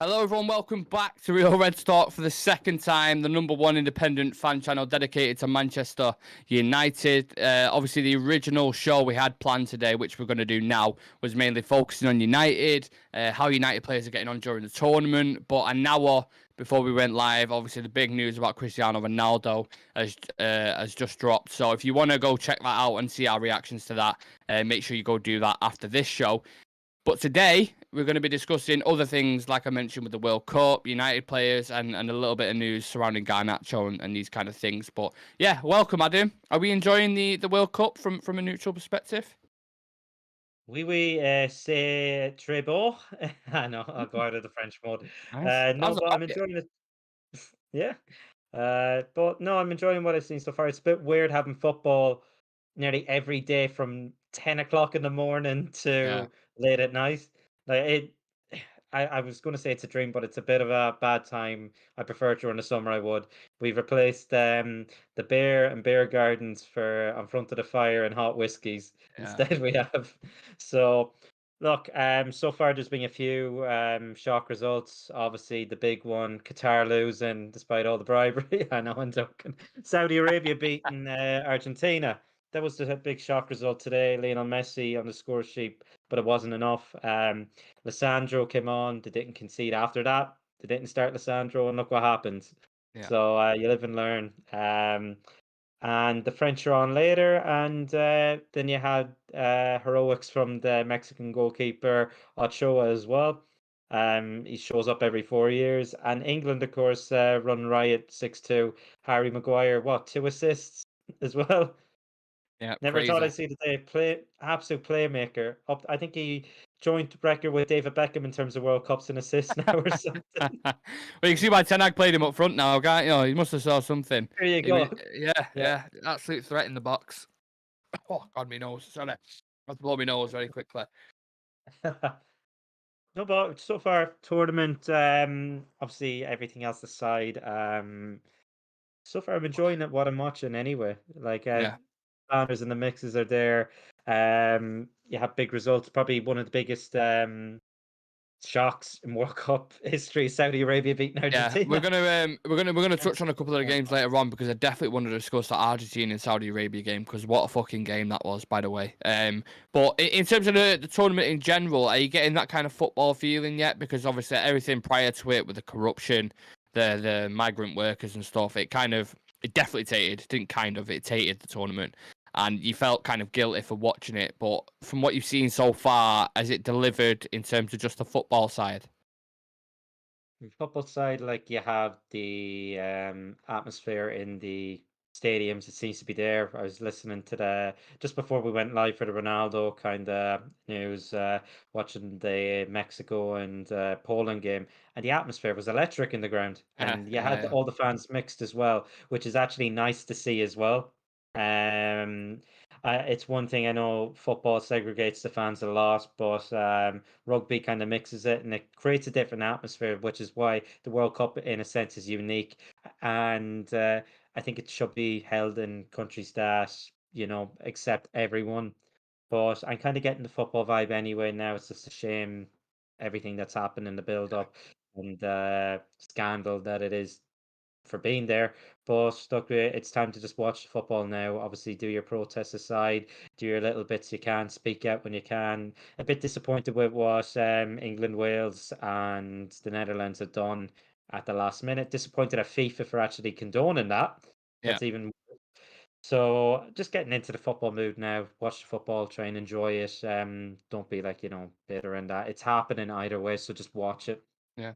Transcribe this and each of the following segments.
Hello everyone, welcome back to Real Red Talk for the second time, the #1 independent fan channel dedicated to Manchester United. Obviously the original show we had planned today, which we're going to do now, was mainly focusing on United, how United players are getting on during the tournament, but an hour before we went live, obviously the big news about Cristiano Ronaldo has just dropped. So if you want to go check that out and see our reactions to that, make sure you go do that after this show. But today, we're going to be discussing other things, like I mentioned, with the World Cup, United players, and a little bit of news surrounding Garnacho and these kind of things. But yeah, welcome, Adam. Are we enjoying the World Cup from a neutral perspective? Oui, c'est très beau. I know, I'll go out of the French mode. Nice. No, How's but I'm it? enjoying it. Yeah. But no, I'm enjoying what I've seen so far. It's a bit weird having football nearly every day from 10 o'clock in the morning Yeah. to late at night. Like it, I was going to say it's a dream, but it's a bit of a bad time. I prefer it during the summer. I would. We've replaced the beer and beer gardens for on front of the fire and hot whiskies. Yeah. Instead, we have. So look, so far there's been a few shock results. Obviously, the big one, Qatar losing despite all the bribery. I know I'm joking. Saudi Arabia beating Argentina. That was the big shock result today. Lionel Messi on the score sheet, but it wasn't enough. Lissandro came on. They didn't concede after that. They didn't start Lissandro, and look what happened. Yeah. So you live and learn. And the French are on later, and then you had heroics from the Mexican goalkeeper Ochoa as well. He shows up every 4 years, and England, of course, run riot 6-2. Harry Maguire, what, 2 assists as well? Yeah. Never thought Crazy. I'd see the day. Absolute playmaker. Up, I think he joined record with David Beckham in terms of World Cups and assists now or something. Well, you can see why Ten Hag played him up front now, can't you? He must have saw something. There you He was, go. yeah, Yeah. yeah, absolute threat in the box. Oh God, my nose. Sorry, I have to blow my nose very quickly. No, but so far tournament, obviously everything else aside, so far I'm enjoying it what I'm watching anyway. Like Yeah. Flanders and the mixes are there. You have big results. Probably one of the biggest shocks in World Cup history. Saudi Arabia beating Yeah, we're Argentina. gonna we're gonna Yeah. touch on a couple of the games later on because I definitely want to discuss the Argentina and Saudi Arabia game because what a fucking game that was, by the way. But in terms of the tournament in general, are you getting that kind of football feeling yet? Because obviously everything prior to it with the corruption, the migrant workers and stuff, it definitely it tainted the tournament, and you felt kind of guilty for watching it. But from what you've seen so far, has it delivered in terms of just the football side? Football side, like you have the atmosphere in the stadiums, it seems to be there. I was listening to the just before we went live for the Ronaldo kind of news, watching the Mexico and Poland game, and the atmosphere was electric in the ground, Yeah, and you had yeah, all the fans mixed as well, which is actually nice to see as well. Um, it's one thing I know football segregates the fans a lot, but rugby kind of mixes it and it creates a different atmosphere, which is why the World Cup, in a sense, is unique. And I think it should be held in countries that, accept everyone. But I'm kind of getting the football vibe anyway now. It's just a shame everything that's happened in the build yeah. up and scandal that it is for being there. But look, it's time to just watch the football now. Obviously, do your protests aside, do your little bits you can, speak out when you can. A bit disappointed with what England, Wales, and the Netherlands have done at the last minute. Disappointed at FIFA for actually condoning that. Yeah. That's even so. Just getting into the football mood now. Watch the football, try and enjoy it. Don't be like bitter and that. It's happening either way, so just watch it. Yeah.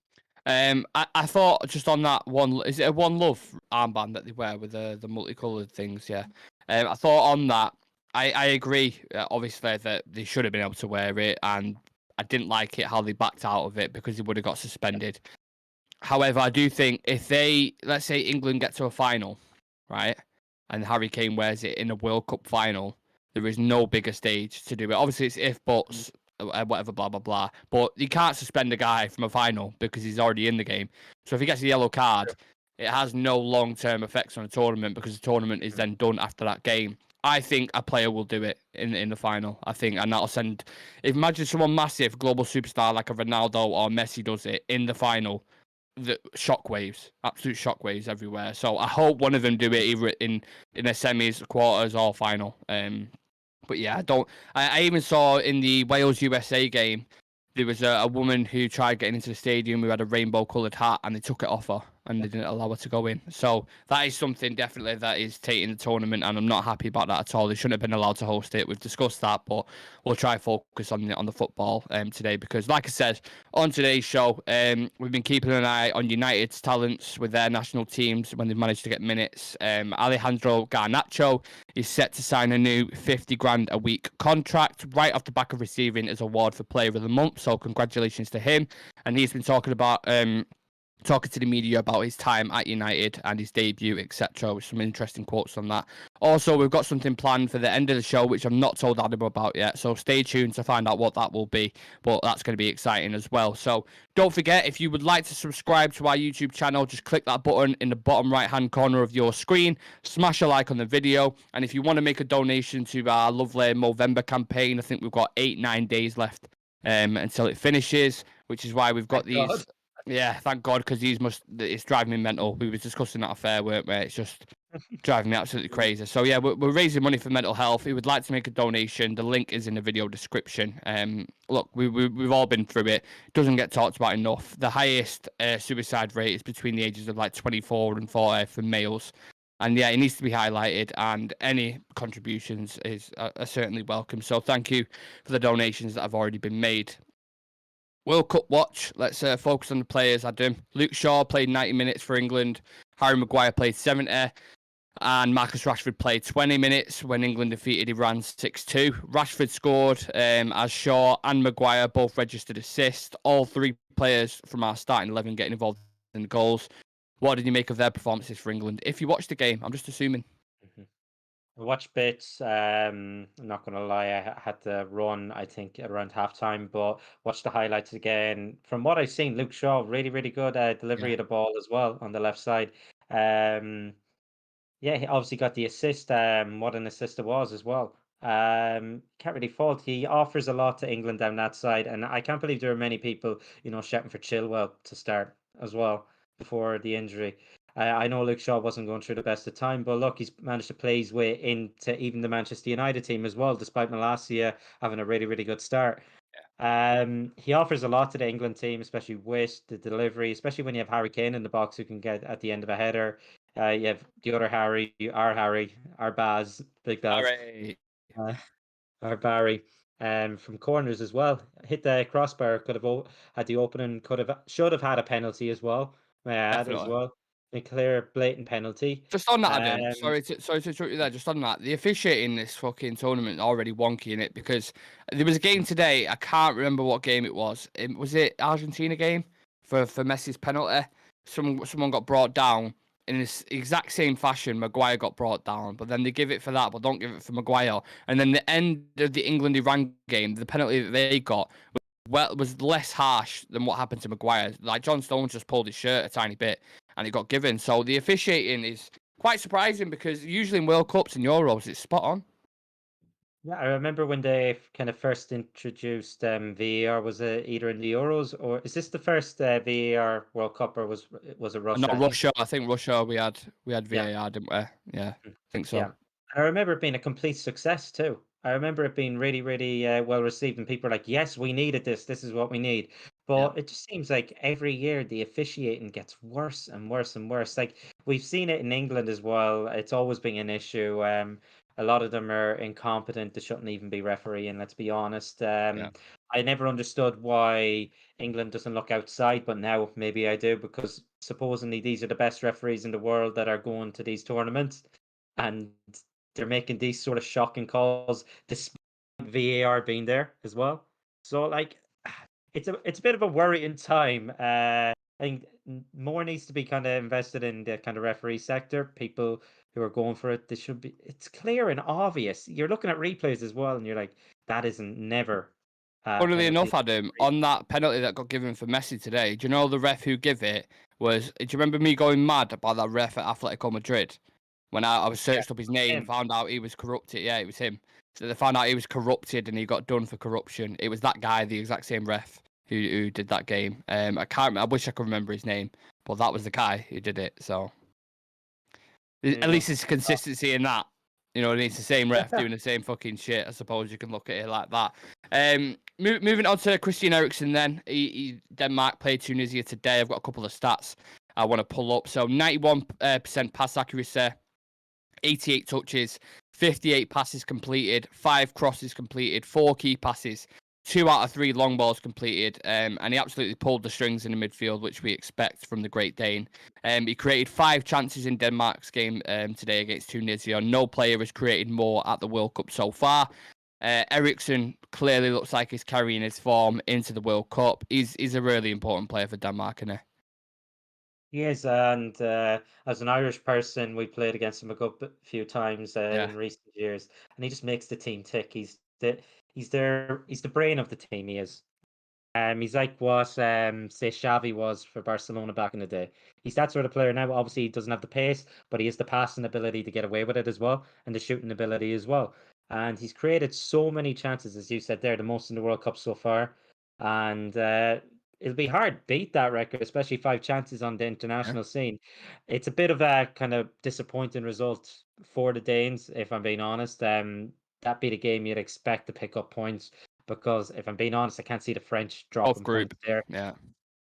I thought just on that one, is it a One Love armband that they wear with the multicolored things? Yeah. I thought on that, I agree, obviously, that they should have been able to wear it, and I didn't like it how they backed out of it because he would have got suspended. However, I do think if let's say England get to a final, right, and Harry Kane wears it in a World Cup final, there is no bigger stage to do it. Obviously, it's if buts, whatever, blah blah blah. But you can't suspend a guy from a final because he's already in the game. So if he gets a yellow card, it has no long-term effects on the tournament because the tournament is then done after that game. I think a player will do it in the final. I think, and that'll send. Imagine someone massive, global superstar like a Ronaldo or Messi does it in the final. The shockwaves, absolute shockwaves everywhere. So I hope one of them do it either in the semis, quarters, or final. But yeah, I don't. I even saw in the Wales USA game, there was a woman who tried getting into the stadium who had a rainbow coloured hat, and they took it off her and they didn't allow her to go in. So that is something definitely that is taking the tournament, and I'm not happy about that at all. They shouldn't have been allowed to host it. We've discussed that, but we'll try focus on the football today because, like I said, on today's show, we've been keeping an eye on United's talents with their national teams when they've managed to get minutes. Alejandro Garnacho is set to sign a new 50 grand a week contract right off the back of receiving his award for Player of the Month. So congratulations to him. And he's been talking to the media about his time at United and his debut, etc. With some interesting quotes on that. Also, we've got something planned for the end of the show, which I've not told Adam about yet. So stay tuned to find out what that will be. But that's going to be exciting as well. So don't forget, if you would like to subscribe to our YouTube channel, just click that button in the bottom right-hand corner of your screen. Smash a like on the video. And if you want to make a donation to our lovely Movember campaign, I think we've got 8-9 days left until it finishes, which is why we've got Thank these. God. Yeah, thank God, because it's driving me mental. We were discussing that affair, weren't we? It's just driving me absolutely crazy. So yeah, we're raising money for mental health. If you would like to make a donation, the link is in the video description. Look, we've all been through it. It doesn't get talked about enough. The highest suicide rate is between the ages of like 24 and 40 for males. And yeah, it needs to be highlighted, and any contributions are certainly welcome. So thank you for the donations that have already been made. World Cup watch. Let's focus on the players, Adam. Luke Shaw played 90 minutes for England. Harry Maguire played 70. And Marcus Rashford played 20 minutes when England defeated Iran 6-2. Rashford scored as Shaw and Maguire both registered assists. All three players from our starting 11 getting involved in the goals. What did you make of their performances for England? If you watched the game, I'm just assuming. I watched bits. I'm not going to lie, I had to run, I think, around halftime, but watched the highlights again. From what I've seen, Luke Shaw, really, really good delivery Yeah. of the ball as well on the left side. Yeah, he obviously got the assist. What an assist it was as well. Can't really fault. He offers a lot to England down that side, and I can't believe there are many people, shouting for Chilwell to start as well before the injury. I know Luke Shaw wasn't going through the best of time, but look, he's managed to play his way into even the Manchester United team as well, despite Malacia having a really, really good start. He offers a lot to the England team, especially with the delivery, especially when you have Harry Kane in the box who can get at the end of a header. You have the other Harry, our Baz, Big Baz, Hooray. uh, our Barry, from corners as well. Hit the crossbar, could have had the opening, should have had a penalty as well. May I add as Definitely. well, a clear, blatant penalty. Just on that, Adam. Um, Sorry to interrupt you there. Just on that, the officiating in this fucking tournament already wonky in it because there was a game today. I can't remember what game it was. Was it Argentina game for Messi's penalty? Someone got brought down in this exact same fashion. Maguire got brought down, but then they give it for that, but don't give it for Maguire. And then the end of the England-Iran game, the penalty that they got was less harsh than what happened to Maguire. Like John Stones just pulled his shirt a tiny bit and it got given. So the officiating is quite surprising because usually in World Cups and Euros it's spot on. yeah, I remember when they kind of first introduced VAR. Was it either in the Euros, or is this the first VAR World Cup, or was it Russia? Not I think. Russia. I think Russia we had Yeah. VAR, didn't we? Yeah, I think so. Yeah. I remember it being a complete success too. I remember it being really, really well received, and people are like, "Yes, we needed this. This is what we need." Yeah, But it just seems like every year the officiating gets worse and worse and worse. Like we've seen it in England as well. It's always been an issue. A lot of them are incompetent. They shouldn't even be refereeing. Let's be honest. yeah. I never understood why England doesn't look outside, but now maybe I do because supposedly these are the best referees in the world that are going to these tournaments, and they're making these sort of shocking calls despite VAR being there as well. So like it's a bit of a worrying time. I think more needs to be kind of invested in the kind of referee sector. People who are going for it, they should be. It's clear and obvious. You're looking at replays as well, and you're like, that isn't never a Funnily penalty. enough, Adam, on that penalty that got given for Messi today, do you know the ref who gave it was? Do you remember me going mad about that ref at Atletico Madrid When I was searched up his name, him. found out he was corrupted. Yeah, it was him. So they found out he was corrupted and he got done for corruption. It was that guy, the exact same ref who did that game. I can't. I wish I could remember his name, but that was the guy who did it. So at least there's consistency in that. You know, it's the same ref doing the same fucking shit. I suppose you can look at it like that. Moving on to Christian Eriksen then. Denmark played Tunisia today. I've got a couple of stats I want to pull up. So 91% pass accuracy, 88 touches, 58 passes completed, 5 crosses completed, 4 key passes, 2 out of 3 long balls completed, and he absolutely pulled the strings in the midfield, which we expect from the Great Dane. He created 5 chances in Denmark's game today against Tunisia. No player has created more at the World Cup so far. Eriksen clearly looks like he's carrying his form into the World Cup. He's a really important player for Denmark, isn't he? He is, and as an Irish person, we played against him a good few times in recent years, and he just makes the team tick. He's the brain of the team. He is. He's like what say Xavi was for Barcelona back in the day. He's that sort of player now. Obviously, he doesn't have the pace, but he has the passing ability to get away with it as well, and the shooting ability as well. And he's created so many chances, as you said there, the most in the World Cup so far. And it'll be hard to beat that record, especially 5 chances on the international scene. It's a bit of a kind of disappointing result for the Danes, if I'm being honest. That be the game you'd expect to pick up points, because if I'm being honest, I can't see the French dropping points there.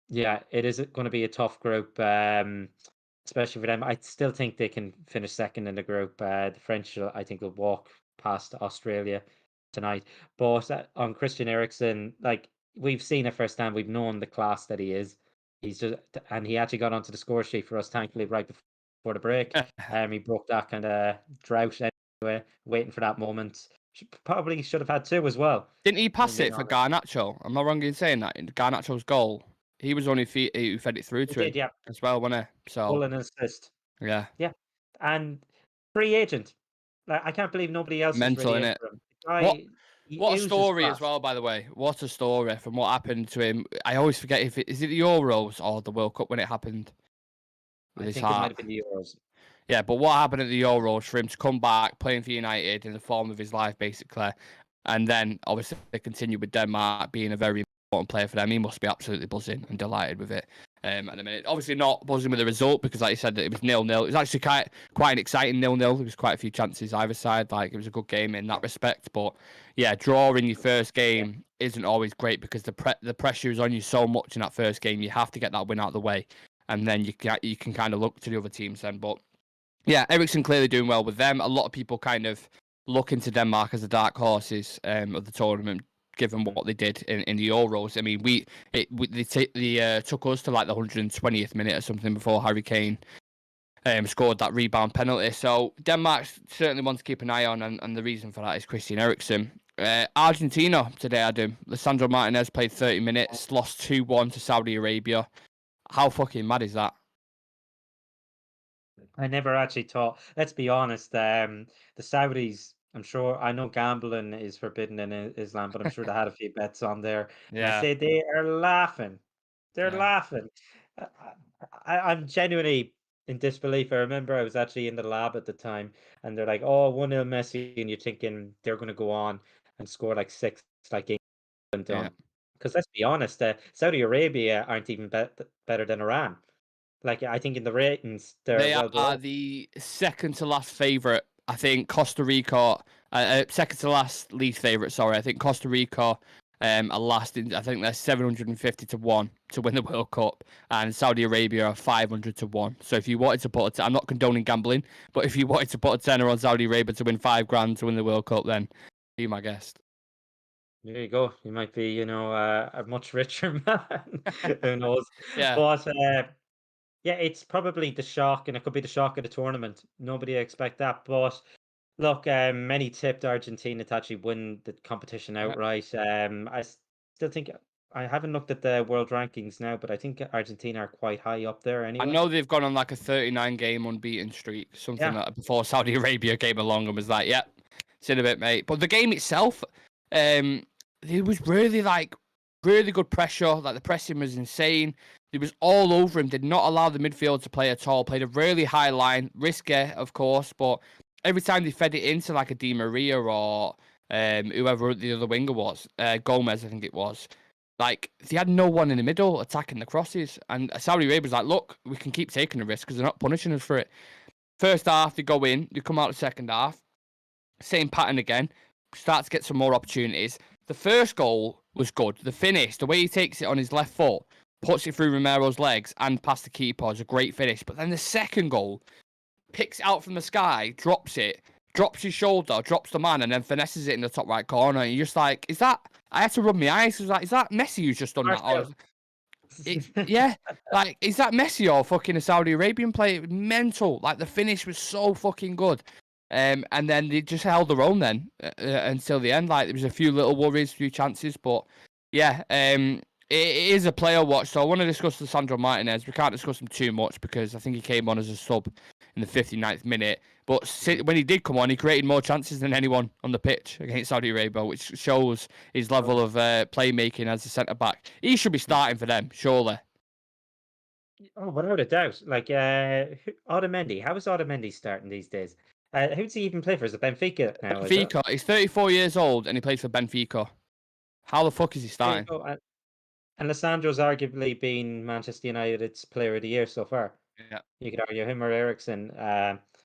Yeah, it is going to be a tough group, especially for them. I still think they can finish second in the group. The French, I think, will walk past Australia tonight. But on Christian Eriksen, like, we've seen it firsthand. We've known the class that he is. And he actually got onto the score sheet for us, thankfully, right before the break. He broke that kind of drought anyway, waiting for that moment. Probably should have had 2 as well. Didn't he pass it for Garnacho? I'm not wrong in saying that. Garnacho's goal, he was only who fed it through to him as well, wasn't he? So goal and assist. Yeah. And free agent. Like, I can't believe nobody else mental, is innit? really What a story as well, by the way. What a story from what happened to him. I always forget is it the Euros or the World Cup when it happened with his heart. It might have been the Euros. Yeah, but what happened at the Euros for him to come back playing for United in the form of his life, basically, and then obviously they continue with Denmark being a very important player for them. He must be absolutely buzzing and delighted with it. At the minute, obviously not buzzing with the result because, like you said, it was 0-0. It was actually quite an exciting 0-0. There was quite a few chances either side. Like, it was a good game in that respect. But yeah, drawing your first game isn't always great because the pressure is on you so much in that first game. You have to get that win out of the way, and then you can kind of look to the other teams then. But yeah, Eriksen clearly doing well with them. A lot of people kind of look into Denmark as the dark horses of the tournament, given what they did in the Euros. I mean, they took us to like the 120th minute or something before Harry Kane scored that rebound penalty. So Denmark certainly want to keep an eye on, and the reason for that is Christian Eriksen. Argentina today, Adam. Lisandro Martinez played 30 minutes, lost 2-1 to Saudi Arabia. How fucking mad is that? I never actually thought. Let's be honest. The Saudis, I'm sure. I know gambling is forbidden in Islam, but I'm sure they had a few bets on there. Yeah. And I say they are laughing. They're laughing. I'm genuinely in disbelief. I remember I was actually in the lab at the time, and they're like, "Oh, 1-0 Messi," and you're thinking they're going to go on and score like 6, like England done. Because let's be honest, Saudi Arabia aren't even better than Iran. Like, I think in the ratings, they are the second to last favourite. I think Costa Rica, second to last least favourite. Sorry, I think Costa Rica are last. I think they're 750 to 1 to win the World Cup, and Saudi Arabia are 500 to 1. So if you wanted to put, I'm not condoning gambling, but if you wanted to put a tenner on Saudi Arabia to win $5,000 to win the World Cup, then be my guest. There you go. You might be, a much richer man. Who knows? Yeah. But yeah, it's probably the shock, and it could be the shock of the tournament. Nobody expect that. But look, many tipped Argentina to actually win the competition outright. I still think I haven't looked at the world rankings now, but I think Argentina are quite high up there anyway. I know they've gone on like a 39-game unbeaten streak, something like before Saudi Arabia came along and was like, "Yep, it's in a bit, mate." But the game itself, it was really like really good pressure. Like the pressing was insane. He was all over him. Did not allow the midfield to play at all. Played a really high line, risky, of course, but every time they fed it into like a Di Maria or whoever the other winger was, Gomez, I think it was. Like they had no one in the middle attacking the crosses, and Saudi Arabia was like, "Look, we can keep taking the risk because they're not punishing us for it." First half, they go in, they come out the second half, same pattern again. Start to get some more opportunities. The first goal was good. The finish, the way he takes it on his left foot, puts it through Romero's legs and past the keeper is a great finish. But then the second goal, picks it out from the sky, drops it, drops his shoulder, drops the man, and then finesses it in the top right corner. And you're just like, is that? I had to rub my eyes. I was like, is that Messi who's just done that? Yeah, like is that Messi or fucking a Saudi Arabian player? It was mental. Like the finish was so fucking good. And then they just held their own then until the end. Like there was a few little worries, a few chances, but yeah, it is a player watch. So I want to discuss Lisandro Martinez. We can't discuss him too much because I think he came on as a sub in the 59th minute. But when he did come on, he created more chances than anyone on the pitch against Saudi Arabia, which shows his level of playmaking as a centre back. He should be starting for them, surely. Oh, without a doubt. Like Otamendi. How is Otamendi starting these days? Who does he even play for? Is it Benfica now? Is it? Benfica. He's 34 years old and he plays for Benfica. How the fuck is he There you starting? go. And Lissandro's arguably been Manchester United's Player of the Year so far. Yeah. You could argue him or Ericsson.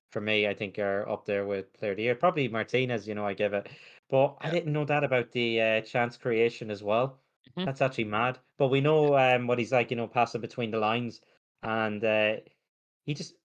For me, I think are up there with Player of the Year. Probably Martinez. I give it. But I Yeah. didn't know that about the chance creation as well. Mhm. That's actually mad. But we know what he's like. Passing between the lines, and he just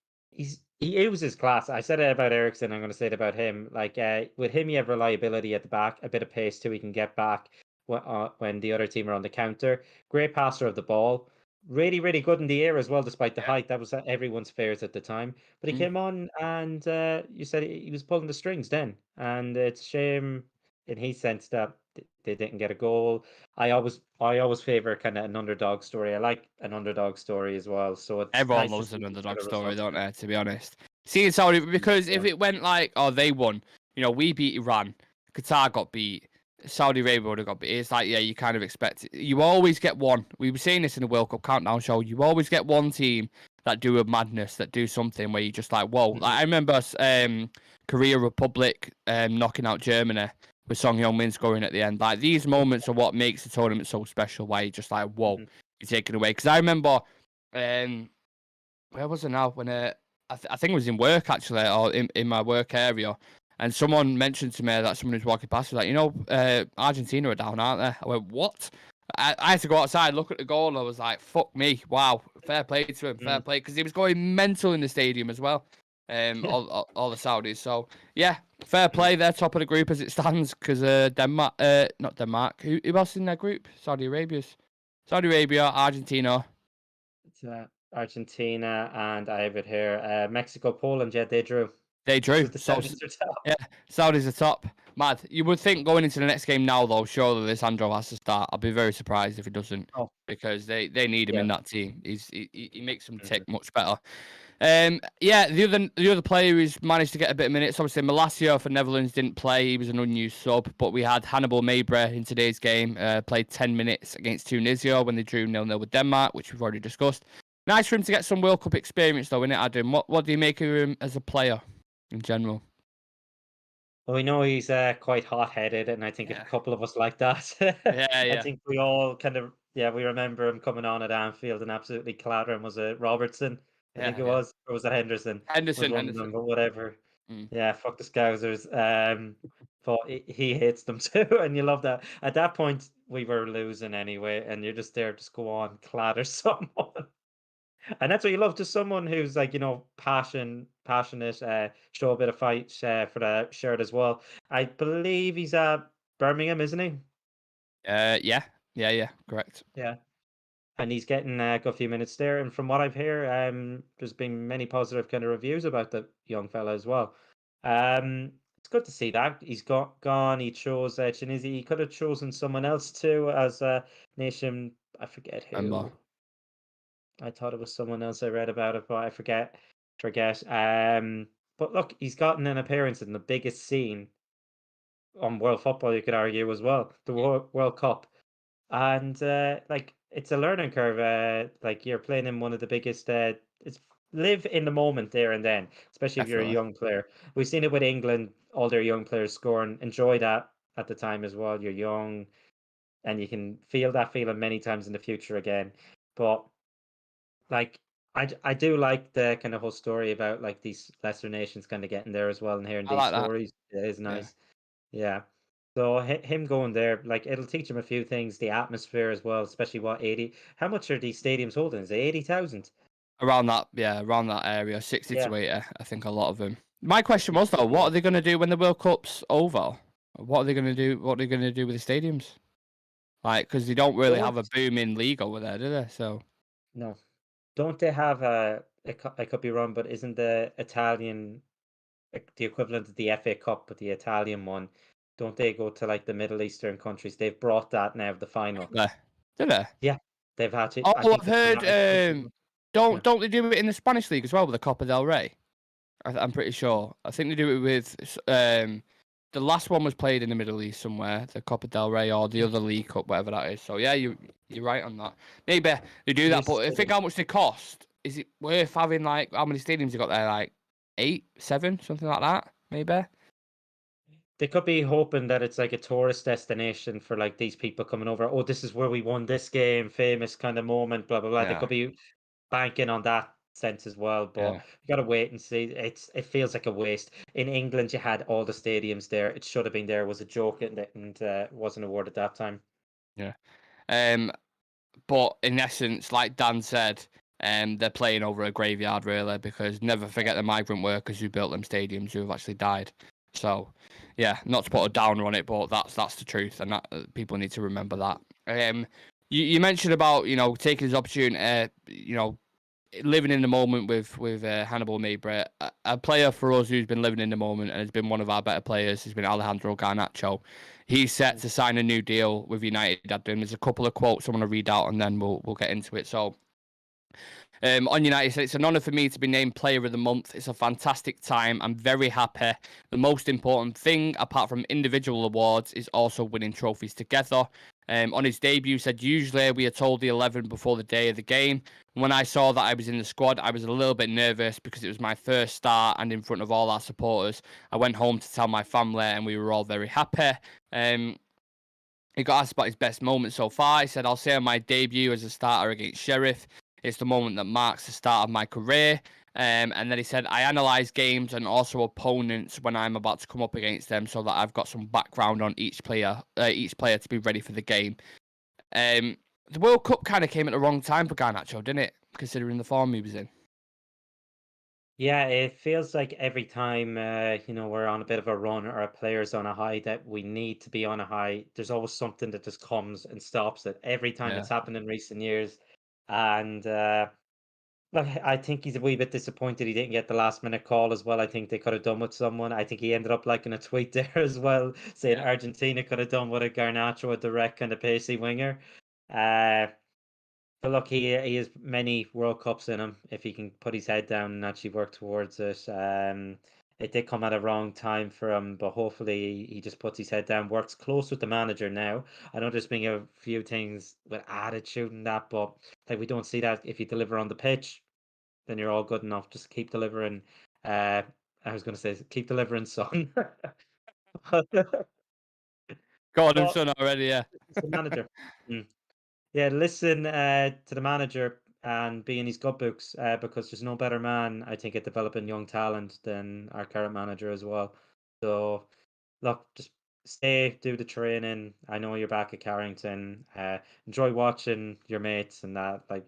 he oozes class. I said it about Ericsson. I'm going to say it about him. Like with him, you have reliability at the back, a bit of pace too. He can get back when the other team are on the counter. Great passer of the ball. Really, really good in the air as well, despite the Yeah. height. That was everyone's fears at the time. But he Mhm. came on and you said he was pulling the strings then. And it's a shame in his sense that they didn't get a goal. I always favor kind of an underdog story. I like an underdog story as well. So it's Everyone nice to loves see an these underdog kind of story, results. don't they? To be honest, seeing Saudi because if Yeah. it went like, oh, they won, we beat Iran, Qatar got beat, Saudi Arabia would have got beat. It's like, yeah, you kind of expect it. You always get one. We were saying this in the World Cup countdown show. You always get one team that do a madness, that do something where you just like, whoa. Like I remember Korea Republic knocking out Germany with Song Heung-min scoring at the end. Like these moments are what makes the tournament so special. Why you just like, whoa, you're taken away. Because I remember. Where was it now? When I think it was in work actually, or in my work area, and someone mentioned to me that someone who's walking past was like, Argentina are down, aren't they? I went, what? I had to go outside, look at the goal, and I was like, fuck me, wow, fair play to him, fair play, because he was going mental in the stadium as well. All the Saudis. So yeah, fair play. They're top of the group as it stands because Denmark, not Denmark. Who else in their group? Saudi Arabia, Argentina. It's Argentina and I have it here. Mexico, Poland, yeah, they drew. They So drew. the So Saudis are top. yeah, Saudi's the top. Mad. You would think going into the next game now, though, surely Lisandro has to start. I'll be very surprised if he doesn't, Oh, because they need him yeah. in that team. He makes them Mhm. tick much better. Yeah, the other player who's managed to get a bit of minutes, obviously Malacia for Netherlands didn't play. He was an unused sub, but we had Hannibal Mabry in today's game. Played 10 minutes against Tunisia when they drew 0-0 with Denmark, which we've already discussed. Nice for him to get some World Cup experience, though, innit, Adam? What do you make of him as a player in general? Well, we know he's quite hot-headed, and I think a Yeah, couple of us like that. yeah, I yeah, think we all kind of, yeah, we remember him coming on at Anfield and absolutely clattering. Was it Robertson? I think yeah, it yeah. was. Or was it Henderson? Was Henderson, one of Henderson. them, but whatever. Mm. Yeah, fuck the Scousers. But he hates them too, and you love that. At that point, we were losing anyway, and you're just there, just go on, clatter someone. And that's what you love, just someone who's like, passionate, show a bit of fight for the shirt as well. I believe he's at Birmingham, isn't he? Yeah, yeah, yeah. Correct. Yeah. And he's getting a good few minutes there. And from what I've heard, there's been many positive kind of reviews about the young fella as well. It's good to see that he's gone. He chose Tunisia. He could have chosen someone else too as a nation. I forget Remember. who. I thought it was someone else I read about it, but I forget. But look, he's gotten an appearance in the biggest scene on world football, you could argue as well, the World Cup. and like it's a learning curve. Like you're playing in one of the biggest. It's live in the moment there and then, especially if you're a Definitely. young player. We've seen it with England, all their young players scoring. Enjoy that at the time as well. You're young, and you can feel that feeling many times in the future again. But like I do like the kind of whole story about like these lesser nations kind of getting there as well and hearing I these like that. stories. It is Yeah. nice. Yeah. So him going there, like it'll teach him a few things, the atmosphere as well, especially what 80. How much are these stadiums holding? Is it 80,000? Around that, yeah, around that area, 60 Yeah. to 80, I think a lot of them. My question was though, 60, what yeah. are they going to do when the World Cup's over? What are they going to do? What are they going to do with the stadiums? Like, because they don't really Don't have a booming league over there, do they? So no. Don't they have I could be wrong, but isn't the Italian like the equivalent of the FA Cup, but the Italian one, don't they go to like the Middle Eastern countries? They've brought that now, the final. yeah, do they? Yeah, they've had to. I Oh, think I've the heard. final. Yeah. Don't they do it in the Spanish league as well with the Copa del Rey? I'm pretty sure. I think they do it with the last one was played in the Middle East somewhere, the Copa del Rey or the other League Cup, whatever that is. So yeah, you're right on that. Maybe they do that, Used but I think to. how much they cost. Is it worth having like how many stadiums you got there? Like 8, 7, something like that, maybe. They could be hoping that it's like a tourist destination for like these people coming over. Oh, this is where we won this game, famous kind of moment, blah blah blah. They Yeah, could be banking on that sense as well, but yeah, you gotta wait and see. It feels like a waste. In England, you had all the stadiums there. It should have been there. It was a joke and wasn't awarded that time. yeah. Um, but in essence, like Dan said, they're playing over a graveyard really because never forget the migrant workers who built them stadiums who have actually died. So, yeah, not to put a downer on it, but that's the truth, and that people need to remember that. You mentioned about taking his opportunity, living in the moment with Hannibal Mejbri, a player for us who's been living in the moment and has been one of our better players has been Alejandro Garnacho. He's set Mm. to sign a new deal with United. There's a couple of quotes I want to read out and then we'll get into it. So on United, he said, it's an honour for me to be named Player of the Month. It's a fantastic time. I'm very happy. The most important thing, apart from individual awards, is also winning trophies together. On his debut, said, usually we are told the 11 before the day of the game. When I saw that I was in the squad, I was a little bit nervous because it was my first start and in front of all our supporters. I went home to tell my family and we were all very happy. He got asked about his best moment so far. He said, I'll say on my debut as a starter against Sheriff, it's the moment that marks the start of my career. And then he said, I analyse games and also opponents when I'm about to come up against them so that I've got some background on each player to be ready for the game. The World Cup kind of came at the wrong time for Garnacho, didn't it? Considering the form he was in. Yeah, it feels like every time we're on a bit of a run or a player's on a high that we need to be on a high, there's always something that just comes and stops it. Every time Yeah, it's happened in recent years. And look, I think he's a wee bit disappointed he didn't get the last minute call as well. I think they could have done with someone. I think he ended up liking a tweet there as well, saying yeah, Argentina could have done with a Garnacho, a direct kind of pacey winger. Uh, but look, he has many World Cups in him if he can put his head down and actually work towards it. It did come at a wrong time for him, but hopefully he just puts his head down, works close with the manager now. I know there's been a few things with attitude and that, but like we don't see that if you deliver on the pitch, then you're all good enough. Just keep delivering. Uh, I was going to say keep delivering, son. got him But son already. Yeah, it's the manager. Mm. Yeah, listen to the manager and be in his good books because there's no better man, I think, at developing young talent than our current manager as well. So, look, just stay, do the training. I know you're back at Carrington. Enjoy watching your mates and that. Like,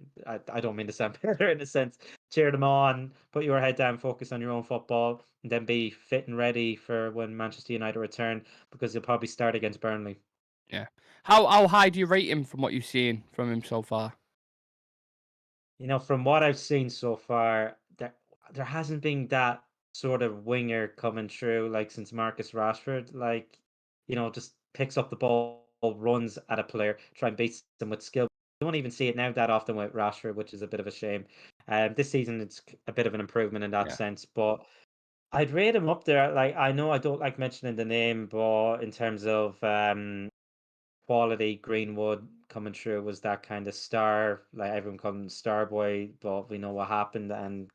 I don't mean to sound better in a sense. Cheer them on, put your head down, focus on your own football, and then be fit and ready for when Manchester United return because they'll probably start against Burnley. yeah. How high do you rate him from what you've seen from him so far? From what I've seen so far, there hasn't been that sort of winger coming through like since Marcus Rashford. Like, just picks up the ball, runs at a player, try and beat them with skill. Don't even see it now that often with Rashford, which is a bit of a shame. This season it's a bit of an improvement in that Yeah, sense, but I'd rate him up there. Like I know I don't like mentioning the name, but in terms of quality. Greenwood coming through was that kind of star, like everyone called him Star Boy, but we know what happened, and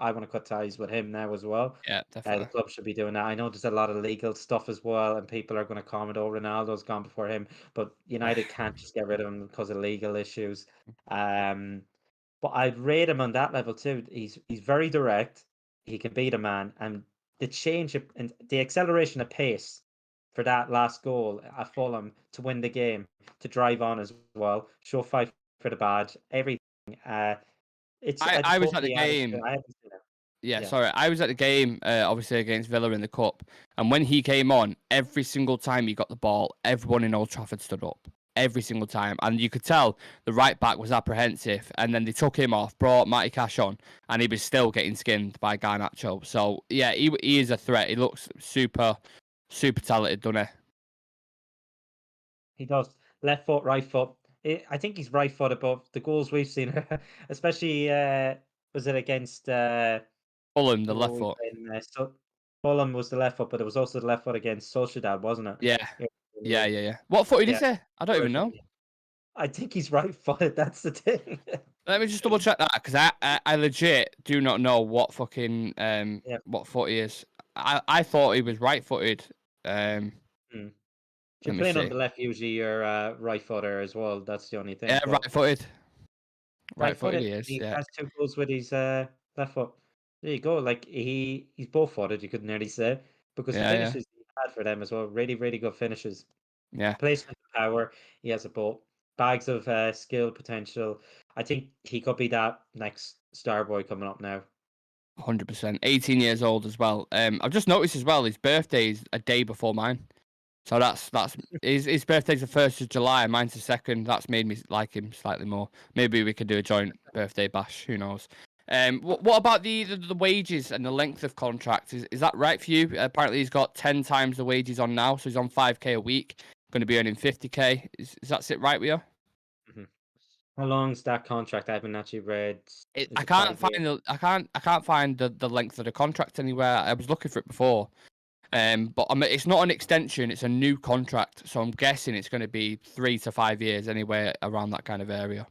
I want to cut ties with him now as well. Yeah, The definitely. club should be doing that. I know there's a lot of legal stuff as well, and people are going to comment, "Oh, Ronaldo's gone before him," but United can't just get rid of him because of legal issues. Um, but I'd rate him on that level too. He's very direct. He can beat a man, and the change and the acceleration of pace for that last goal at Fulham to win the game, to drive on as well, show fight for the badge, everything. It's I, a I was at the totally added to. game. I haven't seen it. Yeah, Yeah. sorry. I was at the game, obviously against Villa in the cup, and when he came on, every single time he got the ball, everyone in Old Trafford stood up. Every single time, and you could tell the right back was apprehensive. And then they took him off, brought Matty Cash on, and he was still getting skinned by Garnacho. So yeah, he is a threat. He looks super, super talented, doesn't he? He does. Left foot, right foot. I think he's right footed, but the goals we've seen, especially was it against Fulham, the who were left we foot. playing? Fulham was the left foot, but it was also the left foot against Sociedad, wasn't it? Yeah, Yeah, yeah, yeah, yeah. What footed yeah. is he? I don't even know. I think he's right footed. That's the thing. Let me just double check that because I legit do not know what fucking Yeah. what foot he is. I thought he was right footed. Mm. If you're Let me playing on see. the left, usually you're right footer as well. That's the only thing. Yeah, But right footed. Right right footed footed, he is. he Yeah, has two goals with his left foot. There you go. Like he's both footed, you could nearly say, because the yeah, yeah, finishes he had for them as well. Really, really good finishes. yeah. Placement of power. He has a both bags of skill potential. I think he could be that next star boy coming up now. 100%. 18 years old as well. I've just noticed as well his birthday is a day before mine. So that's his birthday's the 1st of July. Mine's the 2nd. That's made me like him slightly more. Maybe we could do a joint birthday bash. Who knows? What about the wages and the length of contract? Is that right for you? Apparently, he's got 10 times the wages on now, so he's on 5k a week. Going to be earning 50k. Is that sit right with you? Mhm. How long's that contract? I haven't actually read. Is I it can't 5 years? find I can't find the length of the contract anywhere. I was looking for it before. But I mean, it's not an extension; it's a new contract. So I'm guessing it's going to be 3 to 5 years anyway, around that kind of area.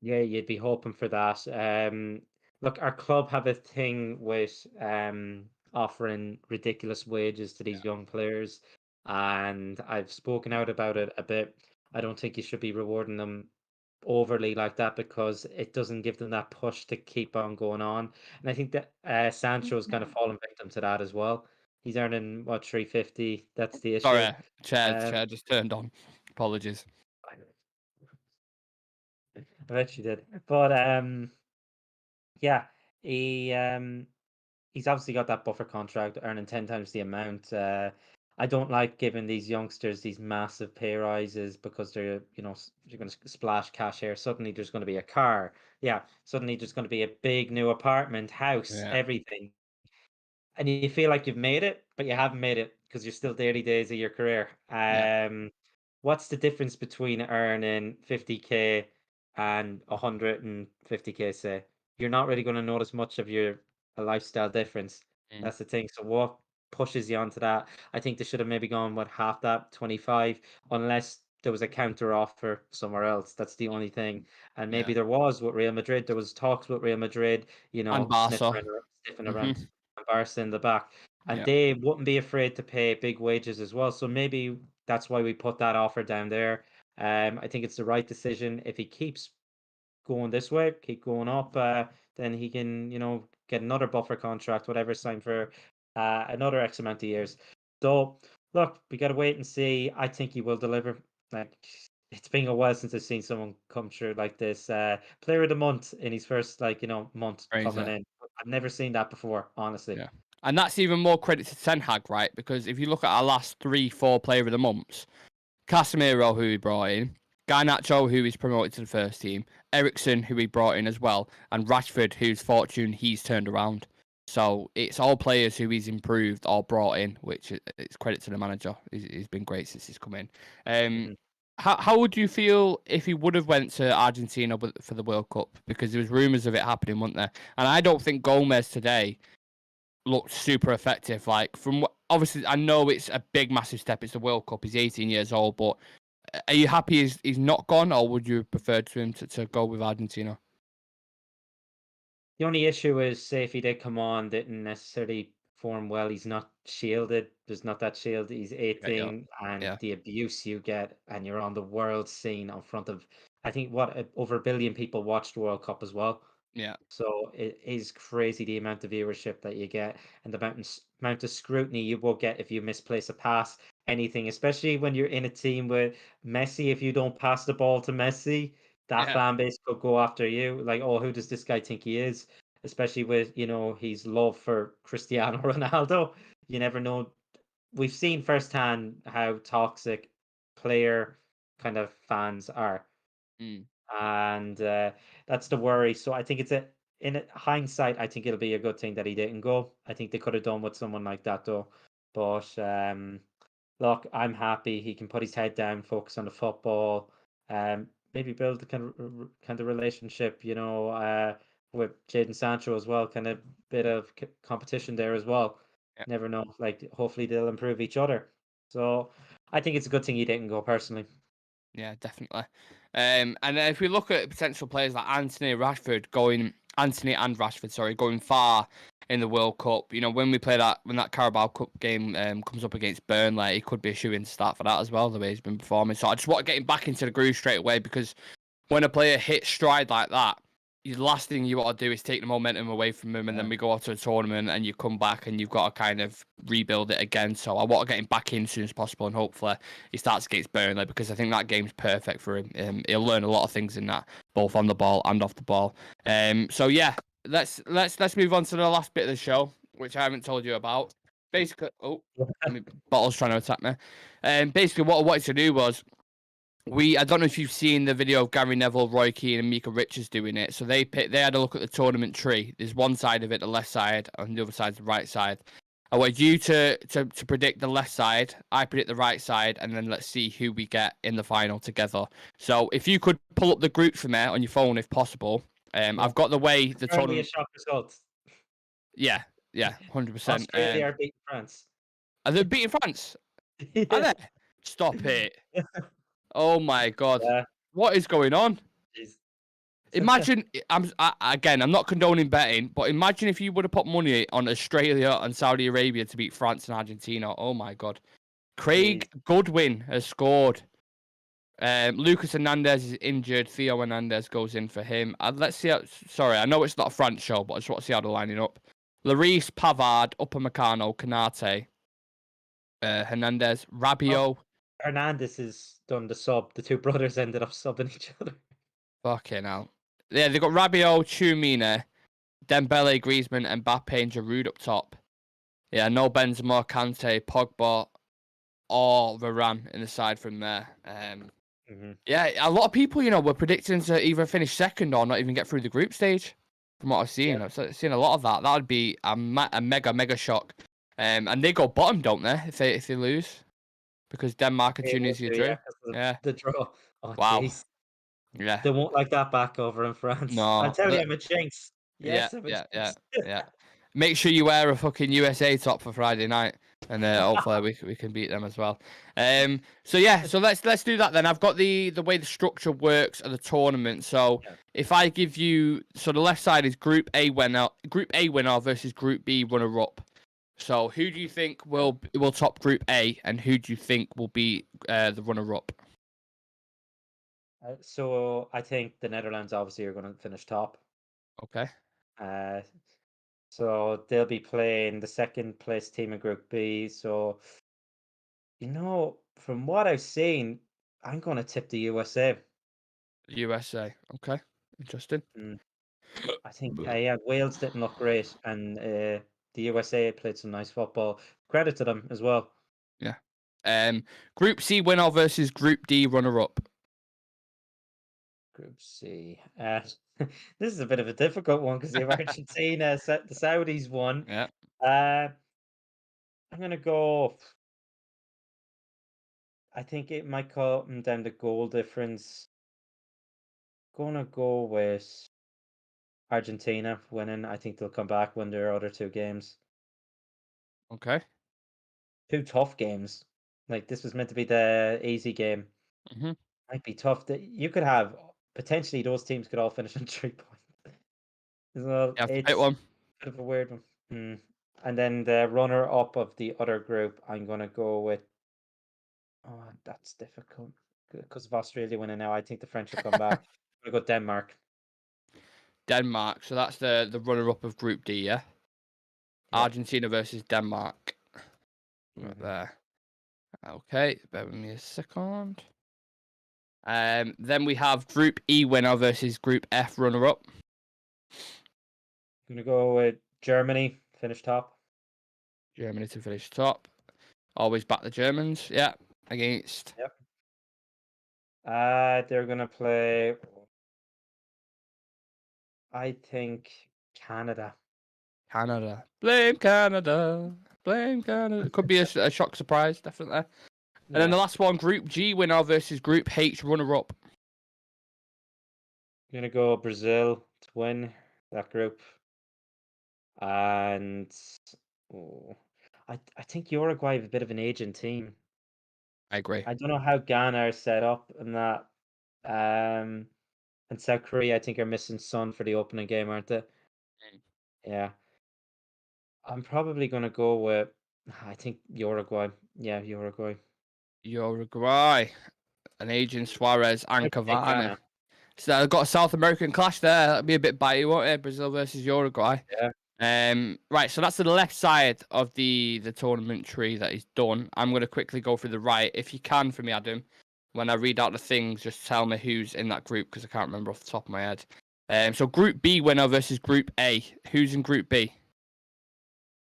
Yeah, you'd be hoping for that. Look, our club have a thing with offering ridiculous wages to these young players, and I've spoken out about it a bit. I don't think you should be rewarding them overly like that because it doesn't give them that push to keep on going on. And I think that Sancho's kind of fallen victim to that as well. He's earning what 350. That's the issue. Sorry, chair Um, just turned on. Apologies. I bet you did. But yeah, he's obviously got that buffer contract, earning 10 times the amount. I don't like giving these youngsters these massive pay rises because they're, you're going to splash cash here. Suddenly there's going to be a car. Yeah, suddenly there's going to be a big new apartment, house, Yeah, everything. And you feel like you've made it, but you haven't made it because you're still the early days of your career. yeah, What's the difference between earning 50k and 150k, say? You're not really going to notice much of a lifestyle difference. mm, That's the thing. So what pushes you onto that? I think they should have maybe gone with half that, 25, unless there was a counter offer somewhere else. That's the only thing. And yeah. maybe there was with Real Madrid. There was talks with Real Madrid, And Barca. sniffing Hmm. around Barca in the back, and Yeah, they wouldn't be afraid to pay big wages as well. So maybe that's why we put that offer down there. I think it's the right decision. If he keeps going this way, keep going up, then he can, get another buffer contract, whatever, signed for another X amount of years. So look, we gotta wait and see. I think he will deliver. Like it's been a while since I've seen someone come through like this. Player of the month in his first month coming crazy. in. I've never seen that before, honestly. Yeah, and that's even more credit to Ten Hag, right? Because if you look at our last 3, 4 player of the months, Casemiro, who he brought in, Garnacho, who he's promoted to the first team, Ericsson, who he brought in as well, and Rashford, whose fortune he's turned around. So it's all players who he's improved or brought in, which it's credit to the manager. He's been great since he's come in. Um, Mhm. how would you feel if he would have went to Argentina for the World Cup? Because there was rumours of it happening, weren't there? And I don't think Gomez today looked super effective. Like obviously, I know it's a big, massive step. It's the World Cup. He's 18 years old, but Are you happy he's not gone, or would you prefer to him to go with Argentina? The only issue is, say, if he did come on, didn't necessarily perform well, he's not shielded. There's not that shield. He's Yeah, 18, and yeah, the abuse you get, and you're on the world scene in front of, I think, over a billion people watched the World Cup as well. yeah, So it is crazy the amount of viewership that you get and the amount of scrutiny you will get if you misplace a pass, anything, especially when you're in a team with Messi. If you don't pass the ball to Messi, that yeah. fan base could go after you. Like, oh, who does this guy think he is? Especially with, his love for Cristiano Ronaldo. You never know. We've seen firsthand how toxic player kind of fans are. Mm. And that's the worry. So I think in hindsight, I think it'll be a good thing that he didn't go. I think they could have done with someone like that though. But look, I'm happy he can put his head down, focus on the football, maybe build the kind of relationship, with Jadon Sancho as well. Kind of bit of competition there as well. Yeah. Never know. Like, hopefully they'll improve each other. So I think it's a good thing he didn't go personally. Yeah, definitely. And if we look at potential players like Anthony and Rashford, sorry, going far in the World Cup. When that Carabao Cup game comes up against Burnley, he could be a shoe-in to start for that as well, the way he's been performing. So I just want to get him back into the groove straight away, because when a player hits stride like that, the last thing you want to do is take the momentum away from him, and then we go off to a tournament and you come back and you've got to kind of rebuild it again. So I want to get him back in as soon as possible, and hopefully he starts against Burnley, because I think that game's perfect for him. He'll learn a lot of things in that, both on the ball and off the ball. So yeah, let's move on to the last bit of the show, which I haven't told you about. Basically, my bottle's trying to attack me. Basically, what I wanted to do was, I don't know if you've seen the video of Gary Neville, Roy Keane, and Mika Richards doing it. So they had a look at the tournament tree. There's one side of it, the left side, and the other side's the right side. I want you to predict the left side. I predict the right side, and then let's see who we get in the final together. So if you could pull up the group for me on your phone, if possible. I've got the way the Currently a tournament. shock result. Yeah, 100%. Australia are beating France. Are they beating France? Are Yeah. they? Stop it! Oh my God, Yeah, what is going on? jeez. Imagine, I'm not condoning betting, but imagine if you would have put money on Australia and Saudi Arabia to beat France and Argentina. Oh my God. Craig Jeez. Goodwin has scored. Lucas Hernandez is injured. Theo Hernandez goes in for him. Let's see. Sorry, I know it's not a France show, but I just want to see how they're lining up. Lloris, Pavard, Upamecano, Canate, Hernandez, Oh, Rabiot. Hernandez has done the sub. The two brothers ended up subbing each other. Fucking hell. Yeah, they've got Rabiot, Tchouameni, Dembele, Griezmann, Mbappe, and Giroud up top. Yeah, no Benzema, Kante, Pogba, or Varane in the side from there. Yeah, a lot of people, were predicting to either finish second or not even get through the group stage. From what I've seen, Yeah. I've seen a lot of that. That would be a mega shock. And they go bottom, don't they? If they lose, because Denmark and They will Tunisia do, yeah, drew. 'cause of Yeah. the draw. Oh, Wow. jeez. Yeah. They won't like that back over in France. I'll No. tell you, I'm a jinx. Yeah. Yes, I'm a Yeah. jinx. Yeah. Make sure you wear a fucking USA top for Friday night, and hopefully we can beat them as well. So yeah, so let's do that then. I've got the way the structure works of the tournament. So Yeah. if I give you, so the left side is Group A winner versus Group B runner up. So who do you think will top Group A, and who do you think will be the runner up? So I think the Netherlands obviously are going to finish top. Okay. Uh, so they'll be playing the second place team in Group B. So, from what I've seen, I'm going to tip the USA. USA. Okay. Interesting. Mm, I think, yeah, Wales didn't look great, and the USA played some nice football. Credit to them as well. Yeah. Group C winner versus Group D runner up. Group C. This is a bit of a difficult one because you have Argentina, the Saudis won. Yeah. Uh, I'm gonna go. I think it might come down to goal difference. Gonna go with Argentina winning. I think they'll come back, win their other two games. Okay. Two tough games. Like, this was meant to be the easy game. Hmm. Might be tough. That you could have potentially those teams could all finish on 3 points. So You have to pick it's one. a bit of a weird one. Hmm. And then the runner up of the other group, I'm gonna go with. Oh, that's difficult because of Australia winning now. I think the French will come back. I'm gonna go Denmark. Denmark. So that's the runner-up of Group D. Yeah. Yeah. Argentina versus Denmark. Right Hmm. there. Okay. Bear with me a second. Then we have Group E winner versus Group F runner-up. I'm gonna go with Germany. Finish top. Germany to finish top. Always back the Germans. Yeah. Against Yep. They're gonna play. I think Canada. Canada. Blame Canada. Blame Canada. Could be a shock surprise, definitely. And then Yeah. the last one, Group G winner versus Group H runner-up. I'm gonna go Brazil to win that group. And oh, I think Uruguay have a bit of an aging team. I agree. I don't know how Ghana are set up in that. Um, and South Korea, I think, are missing Sun for the opening game, aren't they? Yeah. I'm probably gonna go with. I think Uruguay. Yeah, Uruguay. Uruguay. An aging Suarez and I'd say Cavani. Ghana. So I've got a South American clash there. That'd be a bit bitey, won't it? Brazil versus Uruguay. Yeah. Right, so that's the left side of the tournament tree that is done. I'm going to quickly go through the right. If you can, for me, Adam, when I read out the things, just tell me who's in that group because I can't remember off the top of my head. So Group B winner versus Group A. Who's in Group B?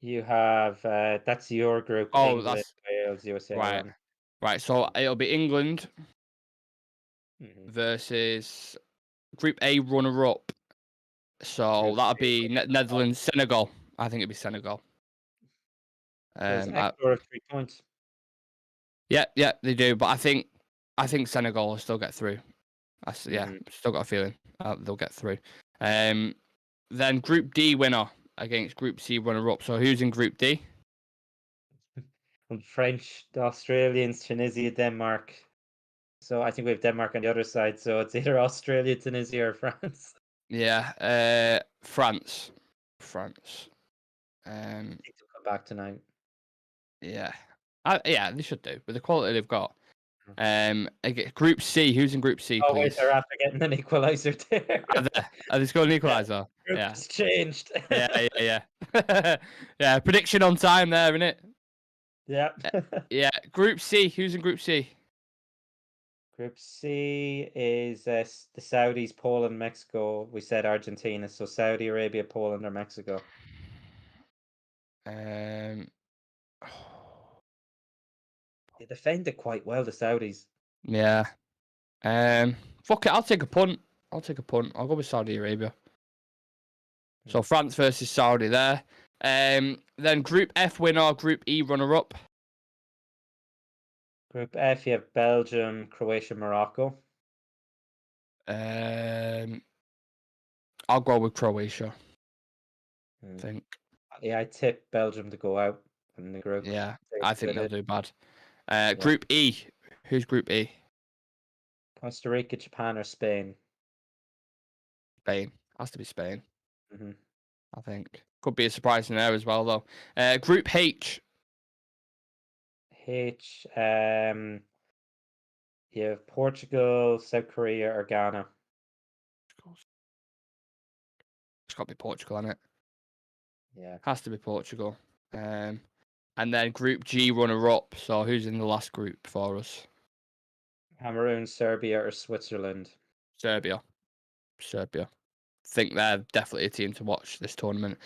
You have that's your group: Oh, England, that's Wales, USA, right. Ireland. Right, so it'll be England Hmm. versus Group A runner up. So Group that'll C. be Netherlands, Senegal. I think it'd be Senegal. Does Um, I, Ecuador have 3 points? yeah, they do. But I think Senegal will still get through. Yeah, Hmm. still got a feeling they'll get through. Um, then Group D winner against Group C runner up. So who's in Group D? And French, the Australians, Tunisia, Denmark. So I think we have Denmark on the other side. So it's either Australia, Tunisia, or France. Yeah, France. France. I think they'll come back tonight. Yeah, yeah, they should do with the quality they've got. Mm. Group C. Who's in Group C, Oh wait, please? they're after getting an equalizer there. Are they scoring an Yeah, equaliser? group Yeah. has changed. Yeah. Yeah, prediction on time there, isn't it? Yeah. Yeah, Group C. Who's in Group C? Group C is the Saudis, Poland, Mexico. We said Argentina, so Saudi Arabia, Poland, or Mexico. Um, They defended quite well, the Saudis. yeah. Fuck it. I'll take a punt. I'll go with Saudi Arabia. So Mm. France versus Saudi there. Then Group F winner, Group E runner up. Group F, you have Belgium, Croatia, Morocco. Um, I'll go with Croatia. I Mm. think. Yeah, I tip Belgium to go out in the group. Yeah, They I think split they'll it. do bad. Yeah. Group E. Who's Group E? Costa Rica, Japan, or Spain. Spain. Has to be Spain. Hmm. I think. Could be a surprise in there as well, though. Group H. H, you have Portugal, South Korea, or Ghana. It's got to be Portugal, isn't it? Yeah. Has to be Portugal. And then Group G runner up. So who's in the last group for us? Cameroon, Serbia, or Switzerland. Serbia. Serbia. Think they're definitely a team to watch this tournament.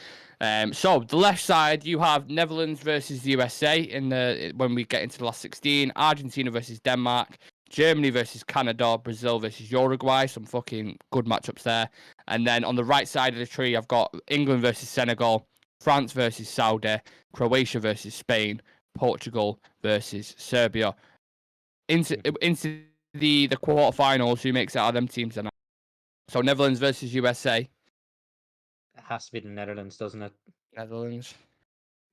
So the left side, you have Netherlands versus the USA when we get into the last 16. Argentina versus Denmark. Germany versus Canada. Brazil versus Uruguay. Some fucking good matchups there. And then on the right side of the tree, I've got England versus Senegal. France versus Saudi. Croatia versus Spain. Portugal versus Serbia. Into the quarterfinals, who makes it out of them teams then? So Netherlands versus USA. It has to be the Netherlands, doesn't it? Netherlands.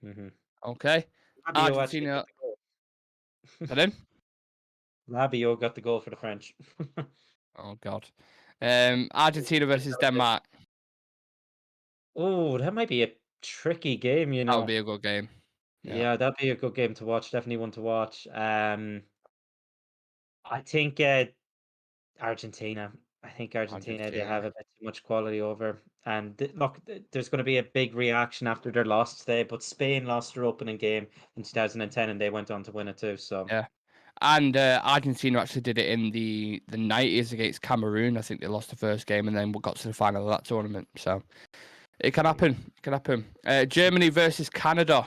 Mm-hmm. Okay. Fabio actually Argentina. get the goal. Pardon? Rabiot got the goal for the French. Oh God. Argentina versus Denmark. Oh, that might be a tricky game, you That would know. be a good game. Yeah, Yeah, that'd be a good game to watch. Definitely one to watch. I think Argentina. I think Argentina, they have Argentina. a bit too much quality over. And look, there's going to be a big reaction after their loss today. But Spain lost their opening game in 2010, and they went on to win it too. So Yeah. And Argentina actually did it in the 90s against Cameroon. I think they lost the first game and then got to the final of that tournament. So it can happen. It can happen. Germany versus Canada.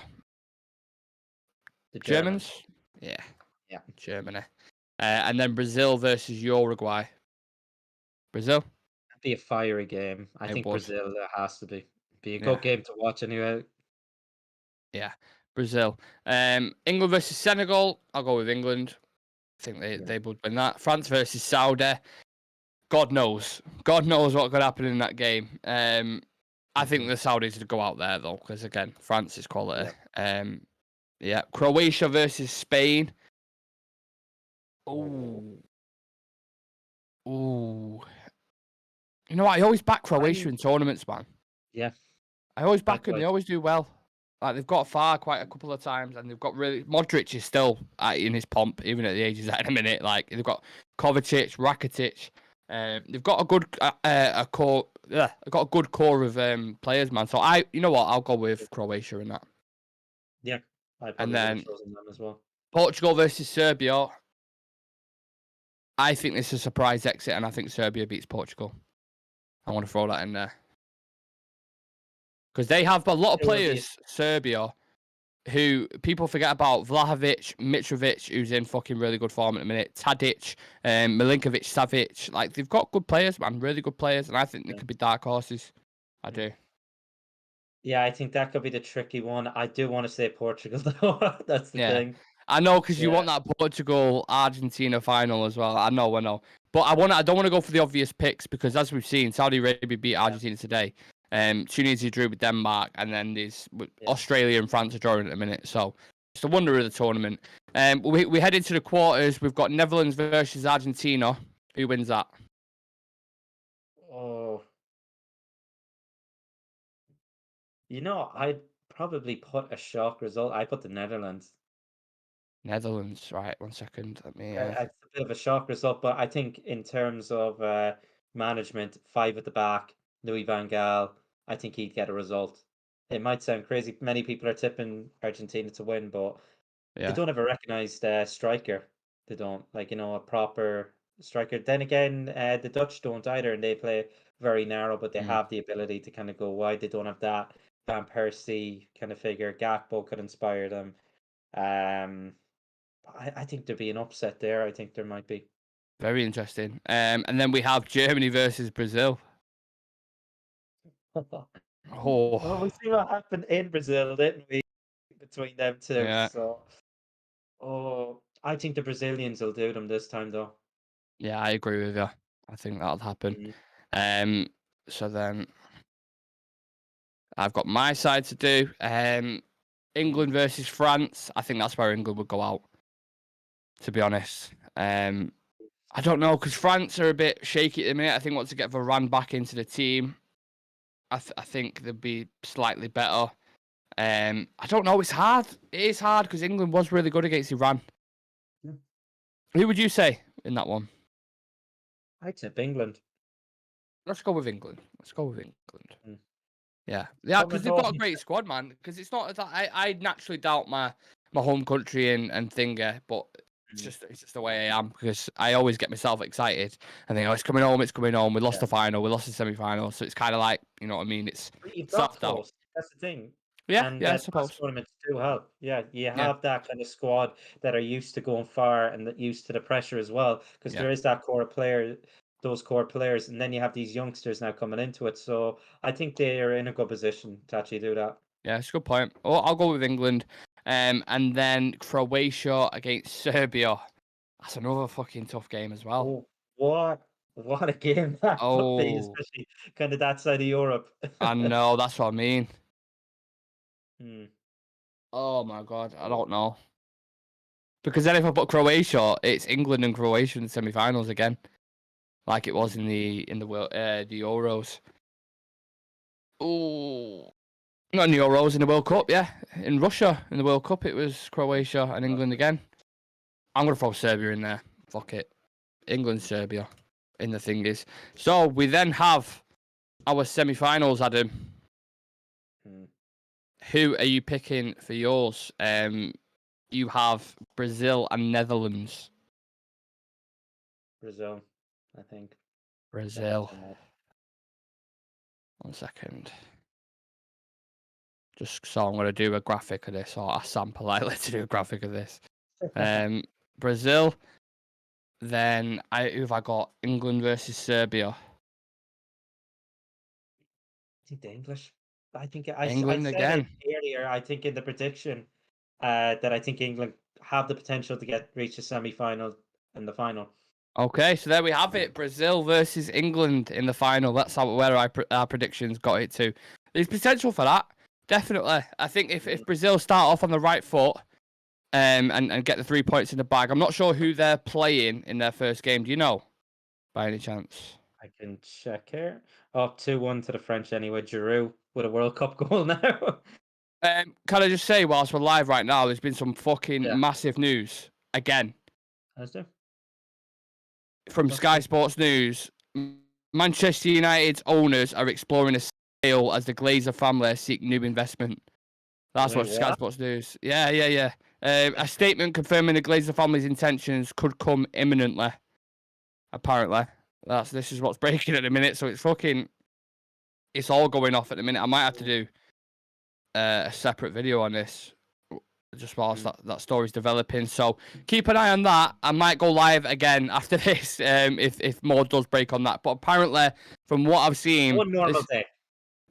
the Germans, Germans? Yeah, yeah, Germany. And then Brazil versus Uruguay. Brazil? that'd be a fiery game. I It think would. Brazil has to be a Yeah, good game to watch anyway. yeah. Brazil. England versus Senegal. I'll go with England. I think Yeah. they would win that. France versus Saudi. God knows. God knows what could happen in that game. I think Mhm. the Saudis would go out there though, because again, France is quality. Yeah. Yeah. Croatia versus Spain. Oh, Ooh. Ooh. You know what? I always back Croatia I in tournaments, man. yeah, I always back them. They likewise. always do well. Like they've got far quite a couple of times, and they've got really Modric is still in his pomp, even at the age he's at in a minute. Like they've got Kovacic, Rakitic. They've got a good a core. Yeah, they've got a good core of players, man. So you know what? I'll go with Croatia in that. Yeah, I And probably would have then chosen them as well. Portugal versus Serbia. I think this is a surprise exit, and I think Serbia beats Portugal. I want to throw that in there because they have a lot of It will be players. Serbia who people forget about: Vlahovic, Mitrovic, who's in fucking really good form at the minute, Tadic, Milinkovic, Savic. Like they've got good players, man, really good players, and I think they yeah. could be dark horses. I Mm. do. Yeah, I think that could be the tricky one. I do want to say Portugal though. That's the Yeah, thing. I know because you Yeah, want that Portugal Argentina final as well. I know, but I don't want to go for the obvious picks because as we've seen, Saudi Arabia beat yeah, Argentina today. Tunisia drew with Denmark, and then there's yeah. Australia and France are drawing at the minute. So it's the wonder of the tournament. We head into the quarters. We've got Netherlands versus Argentina. Who wins that? Oh, I'd probably put a shock result. I put the Netherlands. Netherlands. Right, 1 second. Let me. It's a bit of a shock result, but I think in terms of management, five at the back, Louis van Gaal, I think he'd get a result. It might sound crazy. Many people are tipping Argentina to win, but they Yeah. don't have a recognized striker. They don't like a proper striker. Then again, the Dutch don't either, and they play very narrow, but they Mm. have the ability to kind of go wide. They don't have that Van Persie kind of figure. Gakpo could inspire them. Um, I think there'd be an upset there. I think there might be. Very interesting. And then we have Germany versus Brazil. Well, we Oh, see what happened in Brazil, didn't we? Between them two. yeah. So, I think the Brazilians will do them this time, though. Yeah, I agree with you. I think that'll happen. Mm, Um, so then I've got my side to do. mm, England versus France. I think that's where England would go out, to be honest. I don't know, because France are a bit shaky at the minute. I think once they get Varane back into the team, I think they'll be slightly better. I don't know. It's hard. It is hard because England was really good against Iran. yeah. Who would you say in that one? I tip England. Let's go with England. Let's go with England. Mm. Yeah, because Coming they've got a home. great squad, man. Because it's not that I naturally doubt my home country and thinger, but Mm, it's just the way I am. Because I always get myself excited and think, oh, it's coming home, it's coming home. We lost yeah. the final, we lost the semi final, so it's kind of like, you know what I mean? It's But you've got self doubt. host. That's the thing. Yeah, And yeah, I past suppose. tournaments do help. Yeah, you Yeah, have that kind of squad that are used to going far and that used to the pressure as well. Because yeah, there is that core player, those core players, and then you have these youngsters now coming into it. So I think they are in a good position to actually do that. yeah. It's a good point. Oh, I'll go with England, and then Croatia against Serbia. That's another fucking tough game as well. Oh, what a game that would be, Oh, especially kind of that side of Europe. I know. That's what I mean. Hmm. Oh my god, I Oh, don't know. Because then if I put Croatia, it's England and Croatia in the semi-finals again, like it was in the Euros. Oh, not in the Euros, in the World Cup, yeah. In Russia, in the World Cup, it was Croatia and England again. I'm going to throw Serbia in there. Fuck it. England, Serbia in the thingies. So we then have our semi-finals, Adam. Who are you picking for yours? You have Brazil and Netherlands. Brazil, I think. Brazil. 1 second. Just so I'm going to do a graphic of this, or ask Sam politely to do a graphic of this. Brazil. Then who have I got? England versus Serbia. I think the English. I think I England said again. it earlier. I think in the prediction that I think England have the potential to reach the semi-final and the final. Okay, so there we have it. Brazil versus England in the final. That's where our predictions got it to. There's potential for that, definitely. I think if Brazil start off on the right foot, and get the 3 points in the bag. I'm not sure who they're playing in their first game. Do you know, by any chance? I can check here. Oh, 2-1 to the French anyway. Giroud with a World Cup goal now. Can I just say, whilst we're live right now, there's been some fucking massive news again. Has there? From Sky Sports News, Manchester United's owners are exploring a sale as the Glazer family seek new investment. That's what Sky Sports News. Yeah. A statement confirming the Glazer family's intentions could come imminently. Apparently, this is what's breaking at the minute. So it's all going off at the minute. I might have to do a separate video on this, just whilst that story's developing. So keep an eye on that. I might go live again after this if more does break on that. But apparently, from what I've seen, one normal day.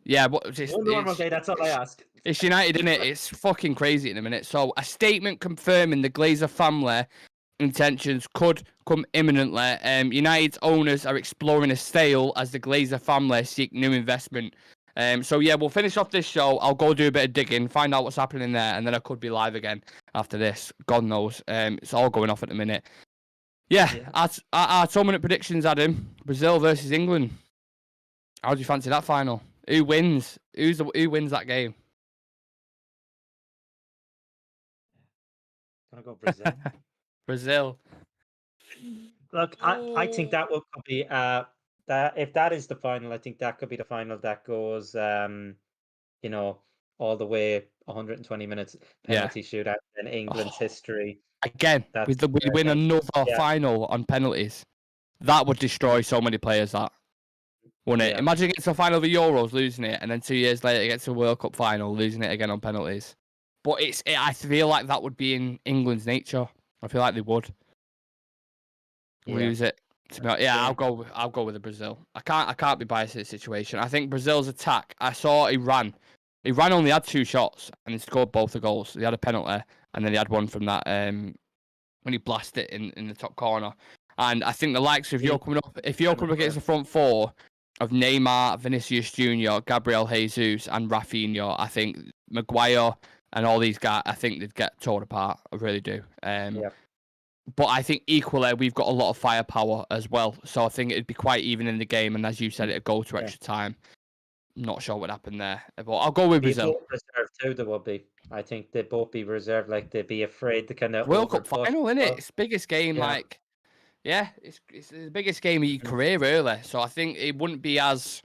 Yeah, one normal day. That's all I ask. It's United, isn't it? It's fucking crazy in a minute. So a statement confirming the Glazer family intentions could come imminently. United's owners are exploring a sale as the Glazer family seek new investment. So yeah, we'll finish off this show. I'll go do a bit of digging, find out what's happening there, and then I could be live again after this. God knows. It's all going off at the minute. Yeah. Our 2-minute predictions, Adam. Brazil versus England. How do you fancy that final? Who wins? Who wins that game? Gonna go Brazil. Brazil. Look, I think that will be that if that is the final, I think that could be the final that goes all the way 120 minutes penalty shootout in England's history. Again, we win another final on penalties. That would destroy so many players, that wouldn't it? Imagine getting to the final of the Euros, losing it, and then 2 years later it gets to a World Cup final, losing it again on penalties. But I feel like that would be in England's nature. I feel like they would lose it. I'll go with the Brazil. I can't be biased in this situation. I think Brazil's attack. I saw Iran. Iran only had 2 shots and he scored both the goals. They had a penalty and then he had one from that when he blasted it in the top corner. And I think the likes of if you're coming up against the front four of Neymar, Vinicius Junior, Gabriel Jesus, and Rafinha, I think Maguire and all these guys, I think they'd get torn apart. I really do. But I think equally we've got a lot of firepower as well. So I think it'd be quite even in the game. And as you said, it'd go to extra time. Not sure what happened there. But I'll go with Brazil. Reserved too, there will be. I think they'd both be reserved. Like they'd be afraid to kind of World Cup final, isn't it? It's biggest game. It's the biggest game of your career, really. So I think it wouldn't be as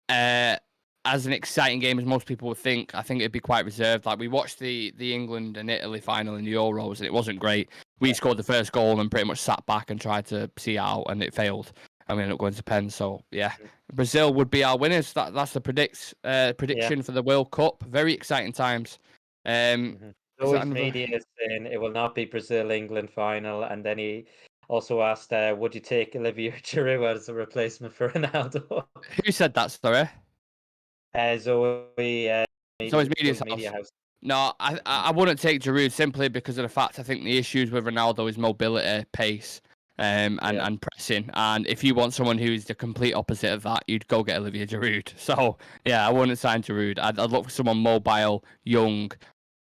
an exciting game as most people would think. I think it'd be quite reserved. Like we watched the England and Italy final in the Euros, and it wasn't great. We scored the first goal and pretty much sat back and tried to see out, and it failed. And we ended up going to pens. So yeah, Brazil would be our winners. That's the prediction for the World Cup. Very exciting times. Those media is saying it will not be Brazil-England final, and then he also asked, "Would you take Olivier Giroud as a replacement for Ronaldo?" Who said that, sorry? Zoe's media house. No, I wouldn't take Giroud simply because of the fact I think the issues with Ronaldo is mobility, pace, and pressing. And if you want someone who's the complete opposite of that, you'd go get Olivier Giroud. So yeah, I wouldn't sign Giroud. I'd look for someone mobile, young,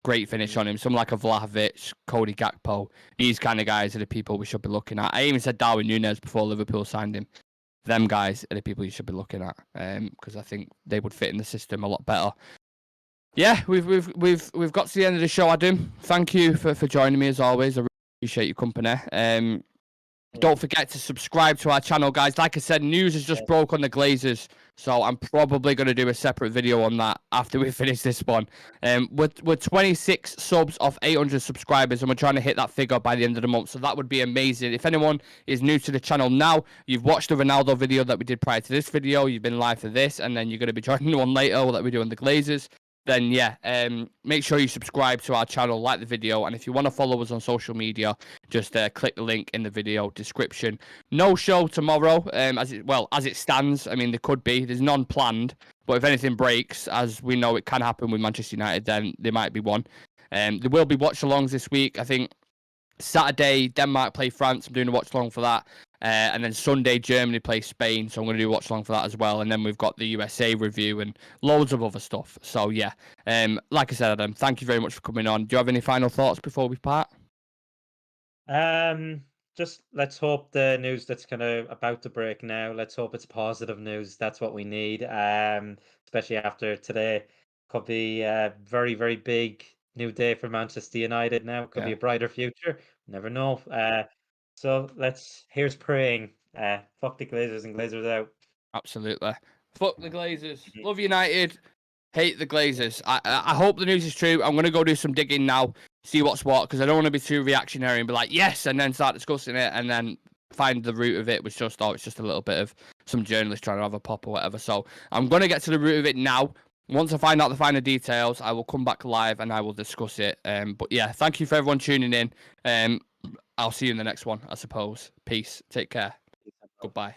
great finish on him. Someone like a Vlahovic, Cody Gakpo, these kind of guys are the people we should be looking at. I even said Darwin Núñez before Liverpool signed him. Them guys are the people you should be looking at, because I think they would fit in the system a lot better. Yeah, we've got to the end of the show, Adam. Thank you for joining me as always. I really appreciate your company. Don't forget to subscribe to our channel, guys. Like I said, news has just broke on the Glazers, so I'm probably going to do a separate video on that after we finish this one. We're 26 subs off 800 subscribers, and we're trying to hit that figure by the end of the month, so that would be amazing. If anyone is new to the channel now, you've watched the Ronaldo video that we did prior to this video, you've been live for this, and then you're going to be joining the one later that we do on the Glazers. Then yeah, make sure you subscribe to our channel, like the video, and if you want to follow us on social media, just click the link in the video description. No show tomorrow, as it stands. I mean, there could be. There's none planned, but if anything breaks, as we know it can happen with Manchester United, then there might be one. There will be watch-alongs this week. I think Saturday, Denmark play France. I'm doing a watch-along for that. And then Sunday, Germany plays Spain, so I'm going to do a watch-along for that as well. And then we've got the USA review and loads of other stuff. So, yeah, like I said, Adam, thank you very much for coming on. Do you have any final thoughts before we part? Just let's hope the news that's kind of about to break now, let's hope it's positive news. That's what we need, especially after today. Could be a very, very big new day for Manchester United now. Could be a brighter future. Never know. So here's praying. Fuck the Glazers and Glazers out. Absolutely. Fuck the Glazers. Love United. Hate the Glazers. I hope the news is true. I'm going to go do some digging now, see what's what, because I don't want to be too reactionary and be like, yes, and then start discussing it and then find the root of it was just, it's just a little bit of some journalist trying to have a pop or whatever. So I'm going to get to the root of it now. Once I find out the finer details, I will come back live and I will discuss it. But yeah, thank you for everyone tuning in. I'll see you in the next one, I suppose. Peace. Take care. Goodbye.